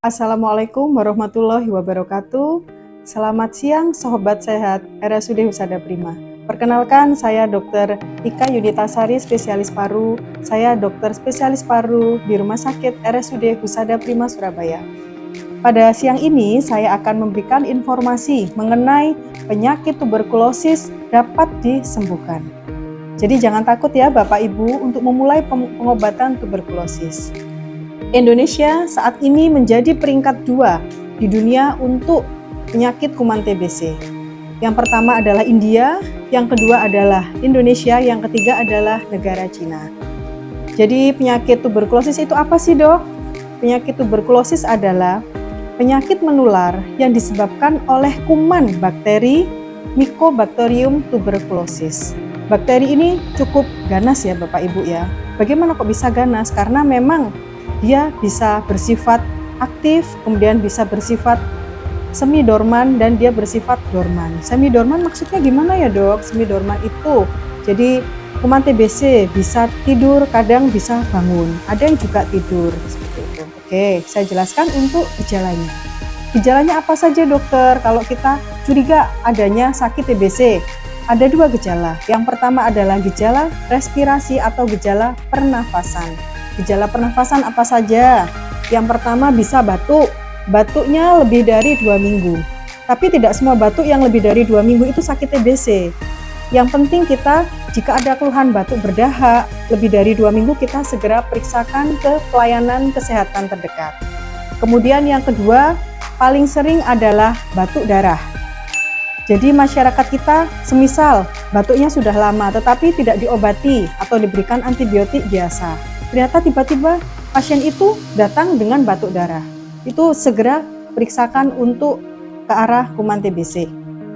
Assalamualaikum warahmatullahi wabarakatuh. Selamat siang Sobat Sehat RSUD Husada Prima. Perkenalkan, saya Dr. Ika Yuditasari, spesialis paru. Saya dokter spesialis paru di Rumah Sakit RSUD Husada Prima Surabaya. Pada siang ini saya akan memberikan informasi mengenai penyakit tuberkulosis dapat disembuhkan. Jadi jangan takut ya Bapak Ibu untuk memulai pengobatan tuberkulosis. Indonesia saat ini menjadi peringkat 2 di dunia untuk penyakit kuman TBC. Yang pertama adalah India, yang kedua adalah Indonesia, yang ketiga adalah negara Cina. Jadi penyakit tuberkulosis itu apa sih dok? Penyakit tuberkulosis adalah penyakit menular yang disebabkan oleh kuman bakteri Mycobacterium tuberculosis. Bakteri ini cukup ganas ya Bapak Ibu ya. Bagaimana kok bisa ganas? Karena memang dia bisa bersifat aktif, kemudian bisa bersifat semi dorman, dan dia bersifat dorman. Semi dorman maksudnya gimana ya dok? Semi dorman itu jadi kuman TBC bisa tidur, kadang bisa bangun. Ada yang juga tidur seperti itu. Oke, saya jelaskan untuk gejalanya. Gejalanya apa saja dokter? Kalau kita curiga adanya sakit TBC, ada 2 gejala. Yang pertama adalah gejala respirasi atau gejala pernafasan. Gejala pernafasan apa saja? Yang pertama bisa batuk. Batuknya lebih dari 2 minggu. Tapi tidak semua batuk yang lebih dari 2 minggu itu sakit TBC. Yang penting kita jika ada keluhan batuk berdahak lebih dari 2 minggu, kita segera periksakan ke pelayanan kesehatan terdekat. Kemudian yang kedua paling sering adalah batuk darah. Jadi masyarakat kita semisal batuknya sudah lama tetapi tidak diobati atau diberikan antibiotik biasa. Ternyata tiba-tiba pasien itu datang dengan batuk darah. Itu segera periksakan untuk ke arah kuman TBC.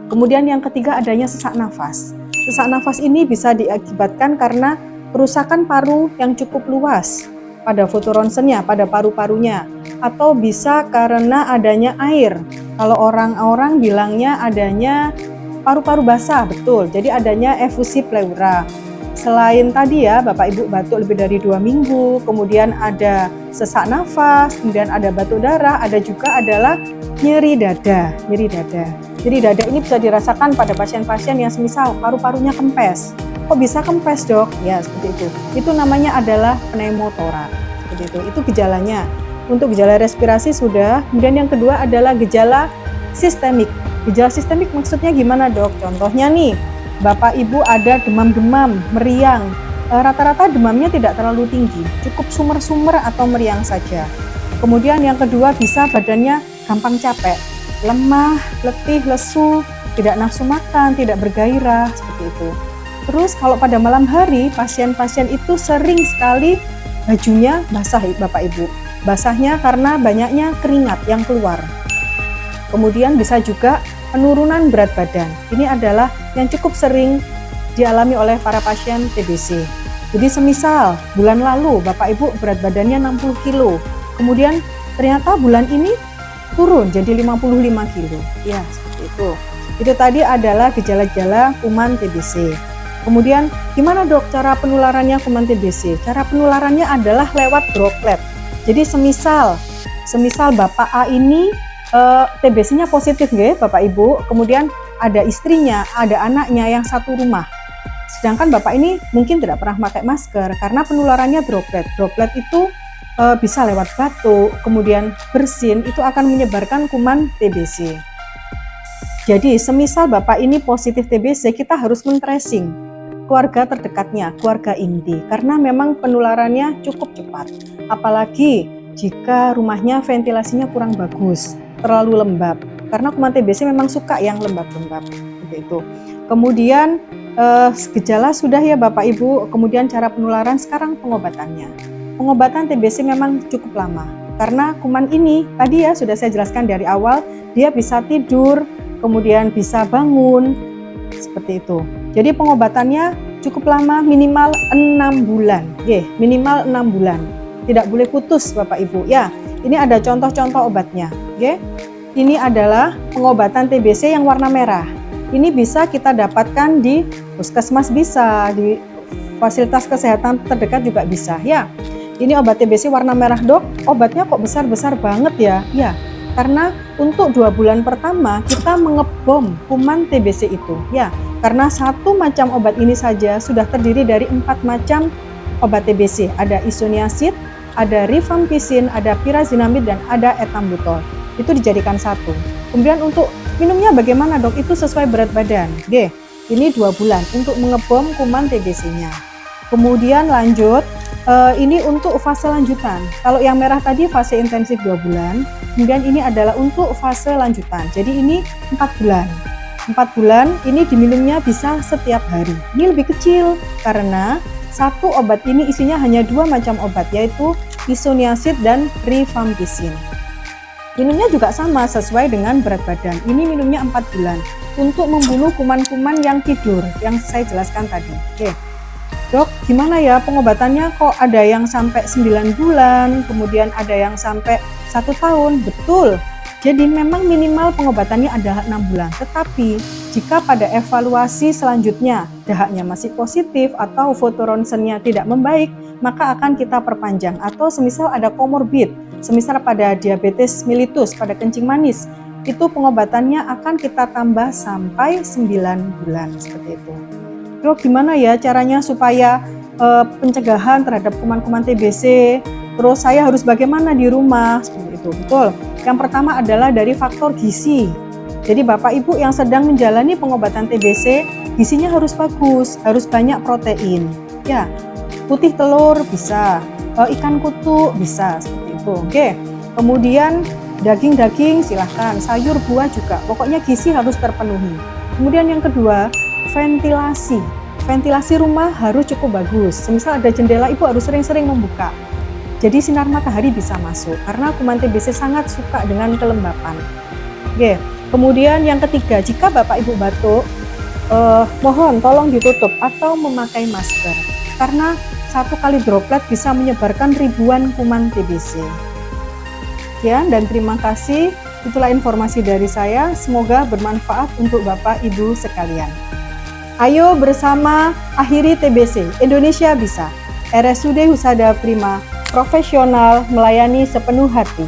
Kemudian yang ketiga adanya sesak nafas. Sesak nafas ini bisa diakibatkan karena kerusakan paru yang cukup luas pada fotoronsennya, pada paru-parunya, atau bisa karena adanya air. Kalau orang-orang bilangnya adanya paru-paru basah, betul. Jadi adanya efusi pleura. Selain tadi ya Bapak Ibu batuk lebih dari 2 minggu, kemudian ada sesak nafas, kemudian ada batuk darah, ada juga adalah nyeri dada. Nyeri dada ini bisa dirasakan pada pasien-pasien yang semisal paru-parunya kempes. Kok bisa kempes dok? Ya seperti itu. Itu namanya adalah pneumotoraks. Seperti itu gejalanya. Untuk gejala respirasi sudah. Kemudian yang kedua adalah gejala sistemik. Gejala sistemik maksudnya gimana dok? Contohnya nih, Bapak Ibu ada demam-demam, meriang. Rata-rata demamnya tidak terlalu tinggi, cukup sumer-sumer atau meriang saja. Kemudian yang kedua bisa badannya gampang capek, lemah, letih, lesu, tidak nafsu makan, tidak bergairah, seperti itu. Terus kalau pada malam hari, pasien-pasien itu sering sekali bajunya basah Bapak Ibu. Basahnya karena banyaknya keringat yang keluar. Kemudian bisa juga penurunan berat badan. Ini adalah yang cukup sering dialami oleh para pasien TBC. Jadi semisal bulan lalu Bapak Ibu berat badannya 60 kilo, kemudian ternyata bulan ini turun jadi 55 kilo. Ya, seperti itu. Itu tadi adalah gejala-gejala kuman TBC. Kemudian gimana dok cara penularannya kuman TBC? Cara penularannya adalah lewat droplet. Jadi semisal Bapak A ini TBC-nya positif ya Bapak Ibu, kemudian ada istrinya, ada anaknya yang satu rumah. Sedangkan Bapak ini mungkin tidak pernah pakai masker karena penularannya droplet. Droplet itu bisa lewat batuk, kemudian bersin, itu akan menyebarkan kuman TBC. Jadi semisal Bapak ini positif TBC, kita harus men-tracing keluarga terdekatnya, keluarga inti, karena memang penularannya cukup cepat. Apalagi jika rumahnya ventilasinya kurang bagus, terlalu lembab, karena kuman TBC memang suka yang lembab-lembab seperti itu. Kemudian gejala sudah ya Bapak Ibu, kemudian cara penularan, sekarang pengobatannya. Pengobatan TBC memang cukup lama karena kuman ini tadi ya sudah saya jelaskan dari awal, dia bisa tidur, kemudian bisa bangun seperti itu. Jadi pengobatannya cukup lama, minimal 6 bulan. Minimal 6 bulan. Tidak boleh putus Bapak Ibu ya. Ini ada contoh-contoh obatnya. Ini adalah pengobatan TBC yang warna merah. Ini bisa kita dapatkan di puskesmas, bisa di fasilitas kesehatan terdekat juga bisa ya. Ini obat TBC warna merah, Dok. Obatnya kok besar-besar banget ya? Ya, karena untuk 2 bulan pertama kita mengebom kuman TBC itu. Ya, karena satu macam obat ini saja sudah terdiri dari 4 macam obat TBC. Ada isoniazid, ada rifampicin, ada pyrazinamid, dan ada ethambutol. Itu dijadikan satu. Kemudian untuk minumnya bagaimana, Dok? Itu sesuai berat badan. Oke, ini 2 bulan untuk mengebom kuman TBC-nya. Kemudian lanjut, ini untuk fase lanjutan. Kalau yang merah tadi fase intensif 2 bulan, kemudian ini adalah untuk fase lanjutan. Jadi ini 4 bulan. 4 bulan ini diminumnya bisa setiap hari. Ini lebih kecil karena satu obat ini isinya hanya 2 macam obat, yaitu isoniazid dan rifampicin. Minumnya juga sama sesuai dengan berat badan. Ini minumnya 4 bulan untuk membunuh kuman-kuman yang tidur yang saya jelaskan tadi. Oke. Dok, gimana ya pengobatannya, kok ada yang sampai 9 bulan, kemudian ada yang sampai 1 tahun? Betul. Jadi memang minimal pengobatannya adalah 6 bulan. Tetapi jika pada evaluasi selanjutnya dahaknya masih positif atau foto ronsennya tidak membaik, maka akan kita perpanjang. Atau semisal ada komorbid, semisal pada diabetes mellitus, pada kencing manis, itu pengobatannya akan kita tambah sampai 9 bulan seperti itu. Terus gimana ya caranya supaya pencegahan terhadap kuman-kuman TBC? Terus saya harus bagaimana di rumah? Seperti itu, betul. Yang pertama adalah dari faktor gizi. Jadi Bapak Ibu yang sedang menjalani pengobatan TBC, gizinya harus bagus, harus banyak protein. Ya, putih telur bisa, ikan kutu bisa, seperti itu. Oke. Kemudian daging-daging silahkan, sayur buah juga. Pokoknya gizi harus terpenuhi. Kemudian yang kedua, ventilasi. Ventilasi rumah harus cukup bagus. Semisal ada jendela, Ibu harus sering-sering membuka. Jadi sinar matahari bisa masuk karena kuman TBC sangat suka dengan kelembapan. Oke. Kemudian yang ketiga, jika Bapak Ibu batuk, mohon tolong ditutup atau memakai masker. Karena 1 kali droplet bisa menyebarkan ribuan kuman TBC. Sekian dan terima kasih. Itulah informasi dari saya. Semoga bermanfaat untuk Bapak Ibu sekalian. Ayo bersama akhiri TBC. Indonesia bisa. RSUD Husada Prima, profesional melayani sepenuh hati.